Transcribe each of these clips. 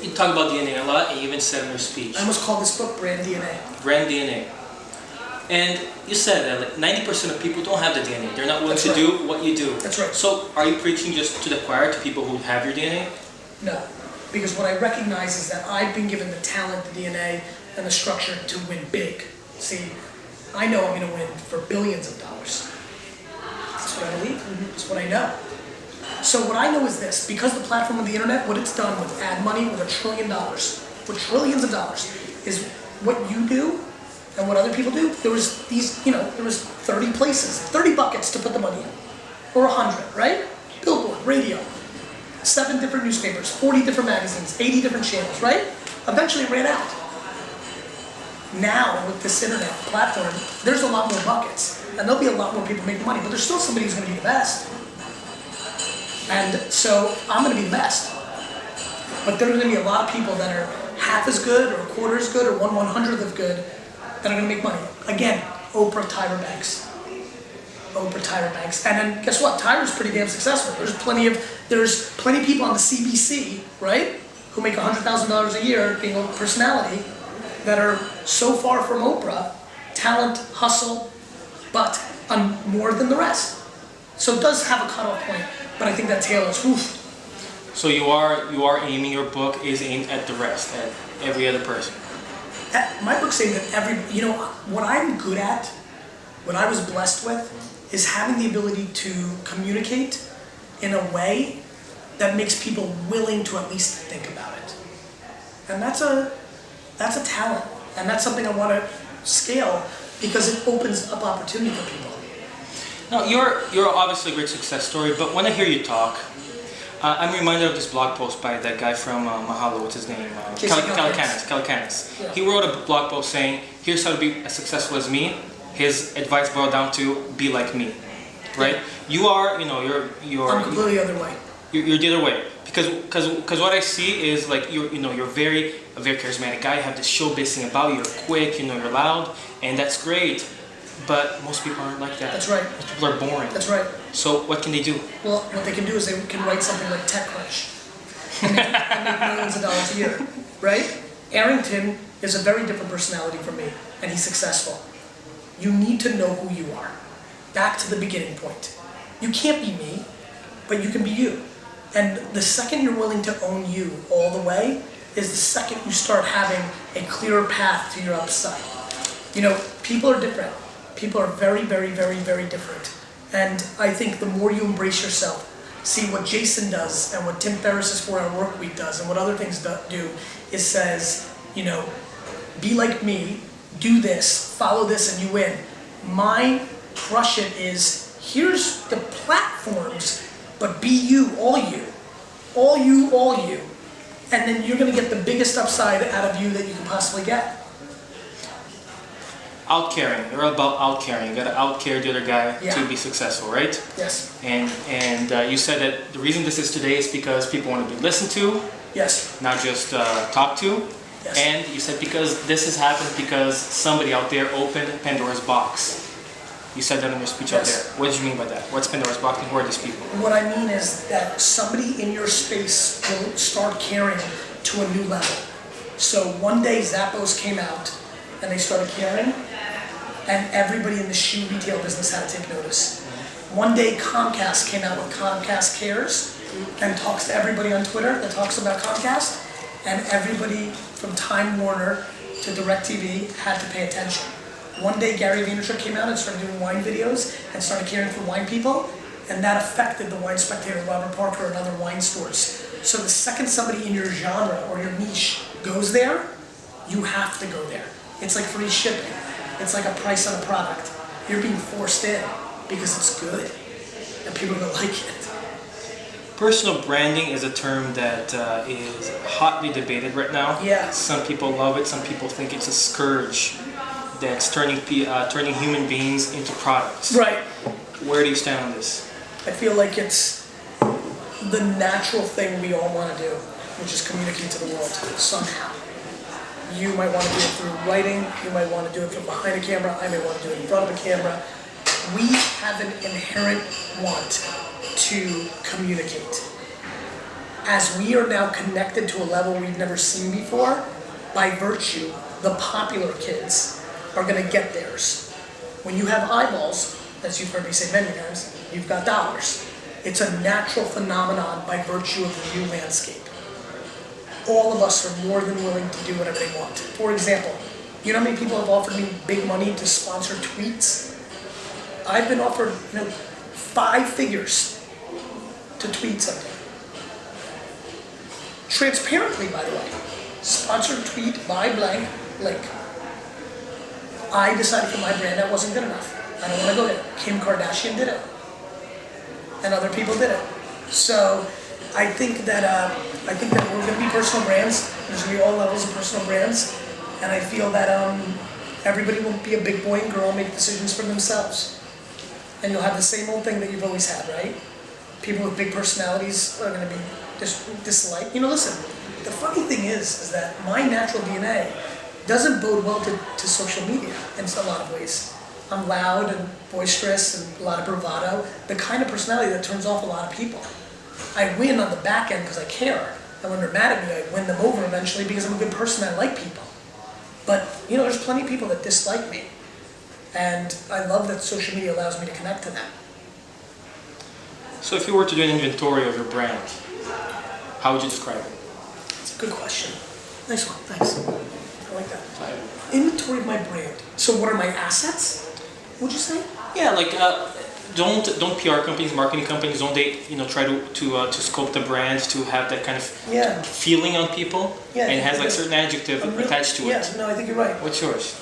You talk about DNA a lot, and you even said in your speech. I almost call this book Brand DNA. Brand DNA. And you said that like 90% of people don't have the DNA. They're not willing to do what you do. That's right. So are you preaching just to the choir, to people who have your DNA? No. Because what I recognize is that I've been given the talent, the DNA, and the structure to win big. See, I know I'm going to win for billions of dollars. That's what I believe. That's what I know. So what I know is this. Because the platform of the internet, what it's done with ad money, with $1 trillion, with trillions of dollars, is what you do and what other people do. There was there was 30 places, 30 buckets to put the money in. Or 100, right? Billboard, radio. 7 different newspapers, 40 different magazines, 80 different channels, right? Eventually it ran out. Now, with this internet platform, there's a lot more buckets. And there'll be a lot more people making money, but there's still somebody who's going to be the best. And so, I'm going to be the best. But there are going to be a lot of people that are half as good, or a quarter as good, or 1/100th of good, that are going to make money. Again, Oprah, Tyra Banks. Oprah, Tyra Banks. And then, guess what? Tyra's pretty damn successful. There's plenty of people on the CBC, right? Who make $100,000 a year being a personality that are so far from Oprah, talent, hustle, but more than the rest. So it does have a cutoff point, but I think that tail is oof. So you are aiming, your book is aimed at the rest, at every other person. My book's aimed at every, what I'm good at, what I was blessed with, is having the ability to communicate in a way that makes people willing to at least think about it. And that's a talent, and that's something I want to scale because it opens up opportunity for people. Now, you're obviously a great success story, but when I hear you talk, I'm reminded of this blog post by that guy from Mahalo, what's his name? Calacanis. Yeah. He wrote a blog post saying, here's how to be as successful as me. His advice boiled down to, be like me, right? You are, you're... I'm completely the other way. You're the other way. Because what I see is like, you're a very charismatic guy. You have this showbiz thing about you. You're quick, you're loud, and that's great. But most people aren't like that. That's right. Most people are boring. That's right. So what can they do? Well, what they can do is they can write something like TechCrunch and make millions of dollars a year, right? Arrington is a very different personality from me, and he's successful. You need to know who you are. Back to the beginning point. You can't be me, but you can be you. And the second you're willing to own you all the way is the second you start having a clearer path to your upside. People are different. People are very, very, very, very different. And I think the more you embrace yourself, see what Jason does and what Tim Ferriss's 4-Hour Workweek does and what other things do, it says, be like me, do this, follow this, and you win. My crush it is, here's the platforms, but be you, all you. All you, all you. And then you're going to get the biggest upside out of you that you can possibly get. Out-caring. You're all about out-caring. You got to out-care the other guy to be successful, right? Yes. And you said that the reason this is today is because people want to be listened to. Yes. Not just talked to. Yes. And you said because this has happened because somebody out there opened Pandora's box. You said that in your speech out there. What did you mean by that? What's Pandora's box and who are these people? What I mean is that somebody in your space will start caring to a new level. So one day Zappos came out and they started caring, and everybody in the shoe retail business had to take notice. One day Comcast came out with Comcast Cares and talks to everybody on Twitter that talks about Comcast, and everybody from Time Warner to DirecTV had to pay attention. One day Gary Vaynerchuck came out and started doing wine videos and started caring for wine people, and that affected the Wine Spectator, Robert Parker, and other wine stores. So the second somebody in your genre or your niche goes there, you have to go there. It's like free shipping. It's like a price on a product. You're being forced in because it's good and people are going to like it. Personal branding is a term that is hotly debated right now. Yeah. Some people love it. Some people think it's a scourge that's turning human beings into products. Right. Where do you stand on this? I feel like it's the natural thing we all want to do, which is communicate to the world somehow. You might want to do it through writing, you might want to do it from behind a camera, I may want to do it in front of a camera. We have an inherent want to communicate. as we are now connected to a level we've never seen before, by virtue, the popular kids are gonna get theirs. When you have eyeballs, as you've heard me say many times, you've got dollars. It's a natural phenomenon by virtue of the new landscape. All of us are more than willing to do whatever they want. For example, you know how many people have offered me big money to sponsor tweets? I've been offered 5 figures to tweet something. Transparently, by the way. Sponsored tweet by blank link. I decided for my brand that wasn't good enough. I don't want to go there. Kim Kardashian did it. And other people did it. So I think that we're going to be personal brands. There's going to be all levels of personal brands. And I feel that everybody will be a big boy and girl and make decisions for themselves. And you'll have the same old thing that you've always had, right? People with big personalities are going to be disliked. Listen, the funny thing is that my natural DNA doesn't bode well to social media in a lot of ways. I'm loud and boisterous and a lot of bravado, the kind of personality that turns off a lot of people. I win on the back end because I care. And when they're mad at me, I win them over eventually because I'm a good person, I like people. But, there's plenty of people that dislike me. And I love that social media allows me to connect to them. So if you were to do an inventory of your brand, how would you describe it? It's a good question. Nice one, thanks. I like that. Inventory of my brand. So what are my assets, would you say? Yeah, like don't PR companies, marketing companies, don't they try to scope the brand to have that kind of feeling on people? Yeah, and it has like certain adjective attached to it. Yeah, no, I think you're right. What's yours?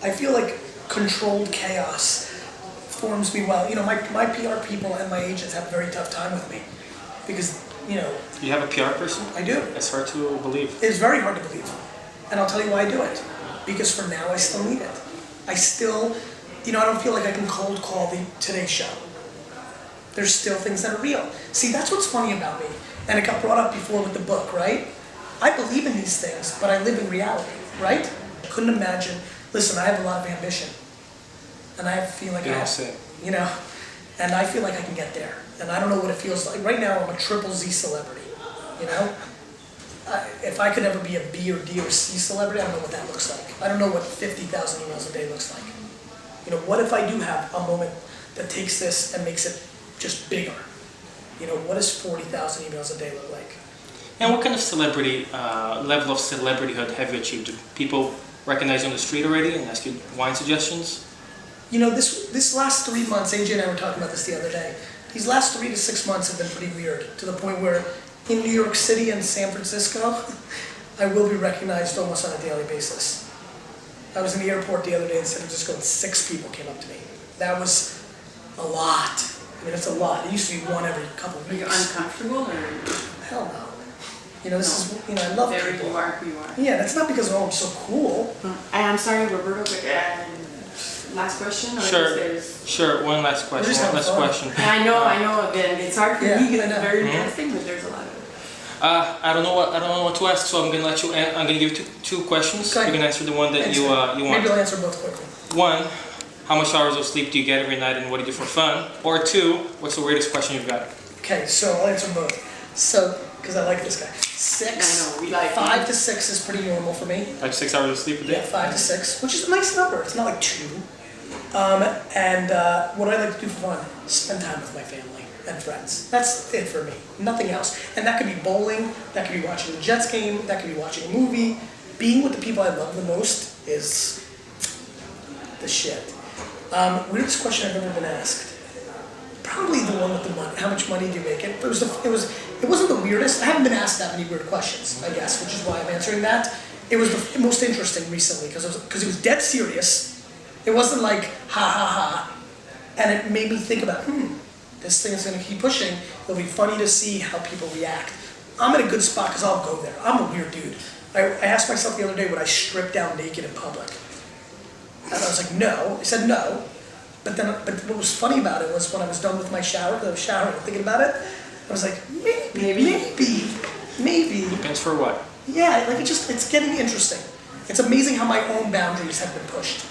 I feel like controlled chaos forms me well. My PR people and my agents have a very tough time with me because You have a PR person? I do. It's hard to believe. It's very hard to believe. And I'll tell you why I do it. Because for now, I still need it. I still, I don't feel like I can cold call the Today Show. There's still things that are real. See, that's what's funny about me. And it got brought up before with the book, right? I believe in these things, but I live in reality, right? I couldn't imagine. Listen, I have a lot of ambition. And I feel like and I feel like I can get there. And I don't know what it feels like. Right now, I'm a triple Z celebrity, if I could ever be a B or D or C celebrity, I don't know what that looks like. I don't know what 50,000 emails a day looks like. What if I do have a moment that takes this and makes it just bigger? What does 40,000 emails a day look like? And what kind of level of celebrityhood have you achieved? Do people recognize you on the street already and ask you wine suggestions? This last 3 months, AJ and I were talking about this the other day. These last 3 to 6 months have been pretty weird, to the point where in New York City and San Francisco, I will be recognized almost on a daily basis. I was in the airport the other day in San Francisco and 6 people came up to me. That was a lot. It's a lot. It used to be one every couple of weeks. Are you uncomfortable or? Hell no. This is, I love there people. You are who you are. Yeah, that's not because, I'm so cool. I'm sorry, Roberto, but last question? Or Sure, one last question. I know, and it's hard for me because it's very Mm-hmm. interesting, but there's a lot of it. I don't know what to ask, so I'm gonna let you. I'm gonna give you two questions. Okay. You can answer the one that you want. Maybe I'll answer both quickly. 1, how much hours of sleep do you get every night, and what do you do for fun? Or 2, what's the weirdest question you've got? Okay, so I'll answer both. So, because I like this guy. 6. I know, we like 5 to 6 is pretty normal for me. Like 6 hours of sleep a day? Yeah, 5 to 6, which is a nice number. It's not like 2. What I like to do for fun, spend time with my family and friends. That's it for me, nothing else. And that could be bowling, that could be watching the Jets game, that could be watching a movie. Being with the people I love the most is the shit. Weirdest question I've ever been asked. Probably the one with the money. How much money do you make? It wasn't the weirdest. I haven't been asked that many weird questions, I guess, which is why I'm answering that. It was the most interesting recently because it was dead serious. It wasn't like ha ha ha, and it made me think about this thing is going to keep pushing. It'll be funny to see how people react. I'm in a good spot because I'll go there. I'm a weird dude. I asked myself the other day, would I strip down naked in public? And I was like, no. I said no. But what was funny about it was when I was done with my shower, thinking about it, I was like, maybe. Depends for what? Yeah, it's getting interesting. It's amazing how my own boundaries have been pushed.